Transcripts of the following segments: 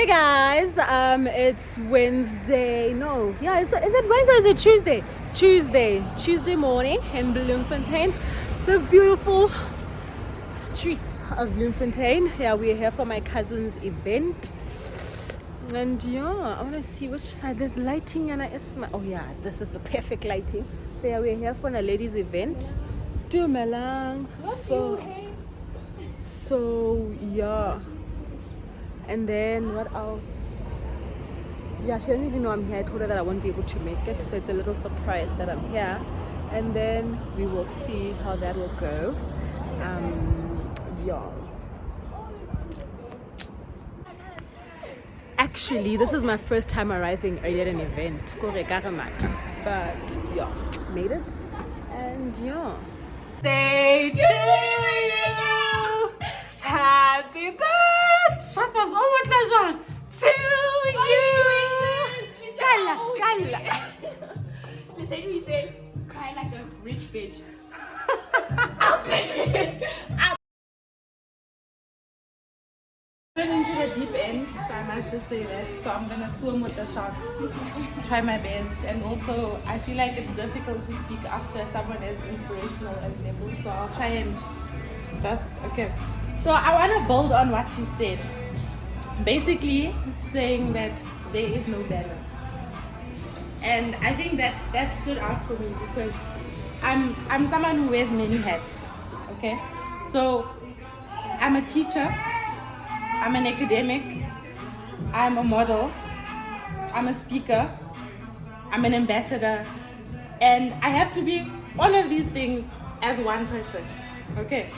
Hey guys, it's Wednesday. No, yeah, is it Wednesday or is it Tuesday? Tuesday morning in Bloemfontein. The beautiful streets of Bloemfontein. Yeah, we're here for my cousin's event. And yeah, I want to see which side there's lighting and oh yeah, this is the perfect lighting. So yeah, we're here for a ladies' event. Dumelang. So yeah. And then what else? Yeah, she doesn't even know I'm here. I told her that I won't be able to make it, so it's a little surprise that I'm here. And then we will see how that will go. Yeah. Actually, this is my first time arriving early at an event. But yeah, made it. And yeah. Stay to you. Happy birthday. To you. Scala. Listen, we say, cry like a rich bitch. Into the deep end, I must just say that. So I'm gonna swim with the sharks, try my best. And also, I feel like it's difficult to speak after someone as inspirational as Nebu. So I'll try and okay. So I want to build on what she said. Basically, saying that there is no balance. And I think that stood out for me because I'm someone who wears many hats. Okay, so I'm a teacher. I'm an academic, I'm a model, I'm a speaker, I'm an ambassador, and I have to be all of these things as one person, okay?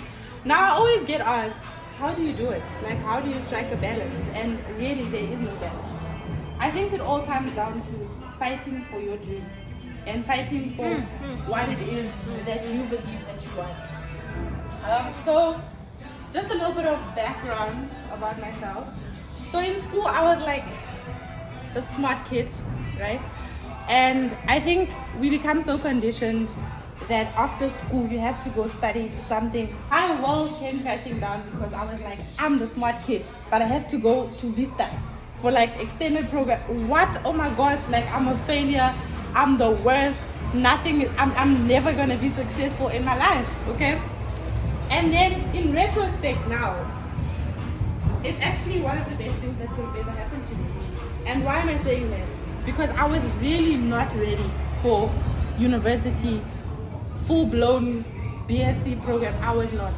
Now I always get asked, how do you do it? Like, how do you strike a balance? And really, there is no balance. I think it all comes down to fighting for your dreams and fighting for what it is that you believe that you want. So, just a little bit of background about myself. So in school, I was like the smart kid, right? And I think we become so conditioned that after school, you have to go study something. My world came crashing down because I was like, I'm the smart kid, but I have to go to Vista for like extended program. What? Oh my gosh, like I'm a failure. I'm the worst. Nothing, I'm never gonna be successful in my life, okay? And then in retrospect now, it's actually one of the best things that could have ever happened to me. And why am I saying that? Because I was really not ready for university, full-blown BSc program. I was not.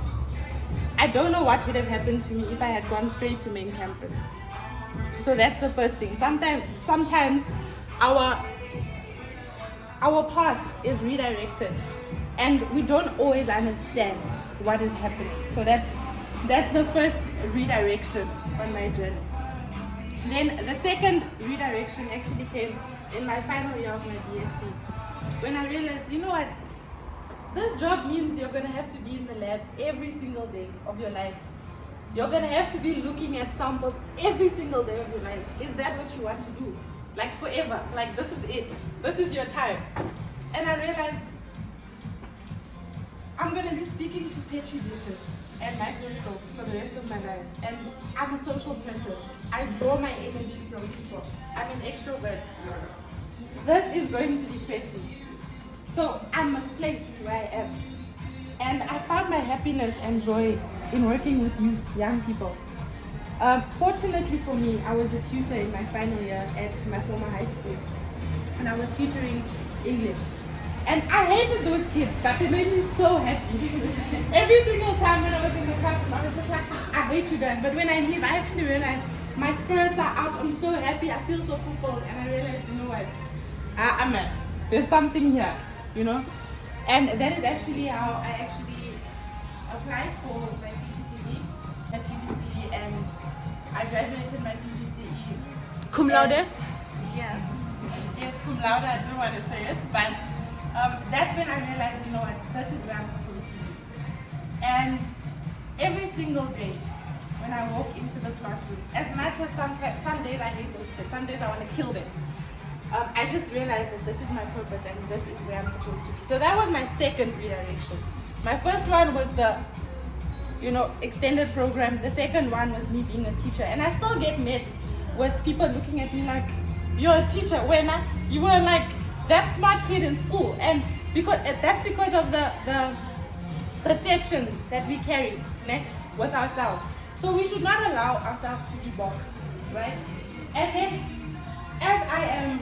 I don't know what would have happened to me if I had gone straight to main campus. So that's the first thing. Sometimes our path is redirected. And we don't always understand what is happening. So that's the first redirection on my journey. Then the second redirection actually came in my final year of my BSc. When I realized, you know what? This job means you're gonna have to be in the lab every single day of your life. You're gonna have to be looking at samples every single day of your life. Is that what you want to do? Like forever? Like this is it. This is your time. And I realized I'm going to be speaking to petri dishes and microscopes for the rest of my life. And I'm a social person. I draw my energy from people. I'm an extrovert. This is going to depress me. So I'm misplaced where I am. And I found my happiness and joy in working with youth, young people. Fortunately for me, I was a tutor in my final year at my former high school. And I was tutoring English. And I hated those kids, but they made me so happy. Every single time when I was in the classroom, I was just like, I hate you guys. But when I leave, I actually realized my spirits are up. I'm so happy. I feel so fulfilled. And I realized, you know what? There's something here, you know? And that is actually how I actually applied for my PGCE, and I graduated my PGCE. Cum laude? Yes, cum laude. I don't want to say it, but that's when I realized, you know what, this is where I'm supposed to be. And every single day, when I walk into the classroom, as much as some days I hate those kids, some days I want to kill them, I just realized that this is my purpose and this is where I'm supposed to be. So that was my second redirection. My first one was the extended program. The second one was me being a teacher. And I still get met with people looking at me like, you're a teacher, when you were like that smart kid in school. And that's because of the perceptions that we carry with ourselves. So we should not allow ourselves to be boxed, right? And then as I am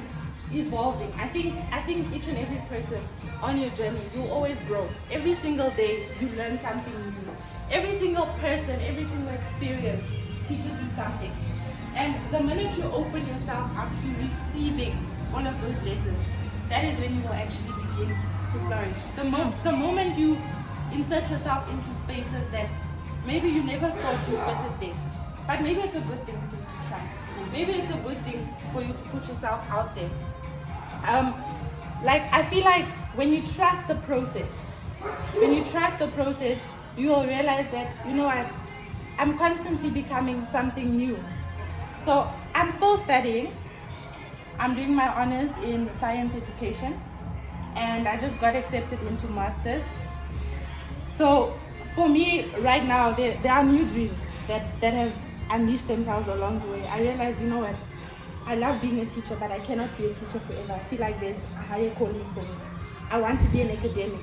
evolving, I think each and every person on your journey, you always grow. Every single day you learn something new. Every single person, every single experience teaches you something. And the minute you open yourself up to receiving all of those lessons, that is when you will actually begin to flourish. The moment you insert yourself into spaces that maybe you never thought you fitted there, but maybe it's a good thing for you to try. Maybe it's a good thing for you to put yourself out there. I feel like when you trust the process, you will realize that, you know what, I'm constantly becoming something new. So I'm still studying. I'm doing my honors in science education, and I just got accepted into masters. So for me right now, there are new dreams that have unleashed themselves along the way. I realized, you know what, I love being a teacher, but I cannot be a teacher forever. I feel like there's a higher calling for me. I want to be an academic.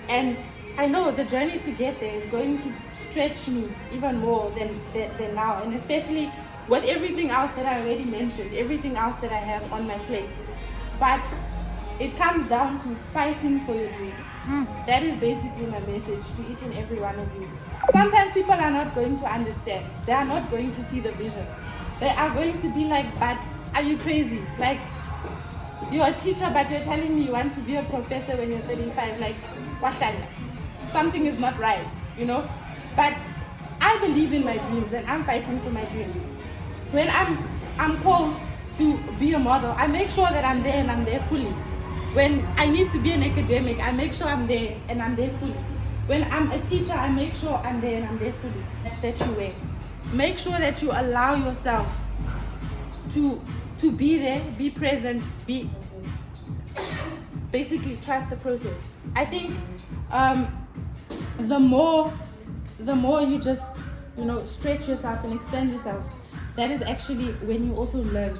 And I know the journey to get there is going to stretch me even more than now, and especially with everything else that I already mentioned, everything else that I have on my plate. But it comes down to fighting for your dreams. That is basically my message to each and every one of you. Sometimes people are not going to understand. They are not going to see the vision. They are going to be like, but are you crazy? Like, you're a teacher, but you're telling me you want to be a professor when you're 35. Like, washanya. Something is not right, you know? But I believe in my dreams, and I'm fighting for my dreams. When I'm called to be a model, I make sure that I'm there and I'm there fully. When I need to be an academic, I make sure I'm there and I'm there fully. When I'm a teacher, I make sure I'm there and I'm there fully. That's that you wear. Make sure that you allow yourself to be there, be present, basically trust the process. I think the more you just, you know, stretch yourself and extend yourself, that is actually when you also learn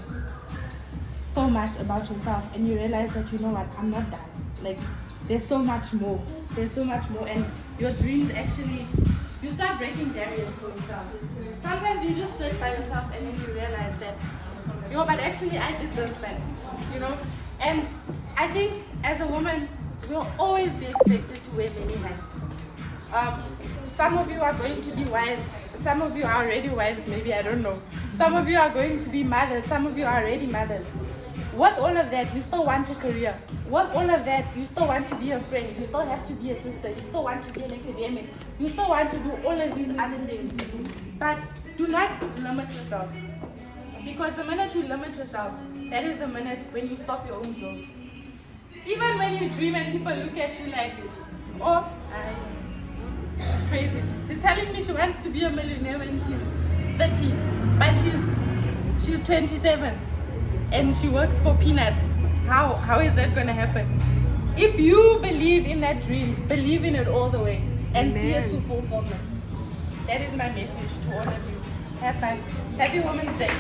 so much about yourself, and you realize that, you know what, I'm not done. Like, there's so much more, and your dreams actually, you start breaking barriers for yourself. Sometimes you just sit by yourself and then you realize that, yo, but actually I did this, man, you know. And I think as a woman, we'll always be expected to wear many hats. Some of you are going to be wives, some of you are already wives, maybe, I don't know. Some of you are going to be mothers, some of you are already mothers. With all of that, you still want a career. With all of that, you still want to be a friend, you still have to be a sister, you still want to be an academic, you still want to do all of these other things. But do not limit yourself. Because the minute you limit yourself, that is the minute when you stop your own growth. Even when you dream and people look at you like, oh, she's crazy. She's telling me she wants to be a millionaire when she's 30, but she's 27 and she works for peanuts. How is that going to happen? If you believe in that dream, believe in it all the way and see it to fulfillment. That is my message to all of you. Have fun. Happy Women's Day.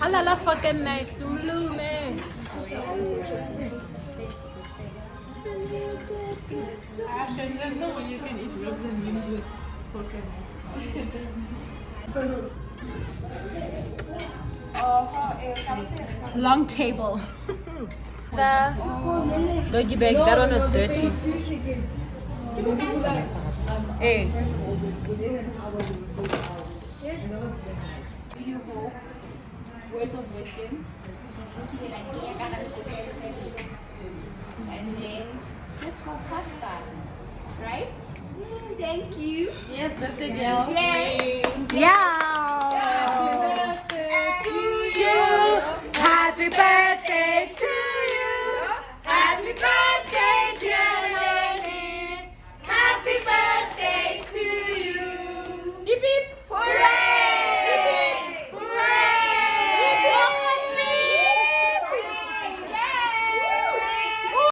Halala fucking nice, Ulu man. Ashen, there's no way you can eat ribs and beans with coconut. Long table. Doggy bag, that one was dirty. Hey. You hope words of wisdom. And then let's go prosper. Right? Thank you. Yes, birthday girl. Yes. Yeah. Happy birthday to you. Happy birthday.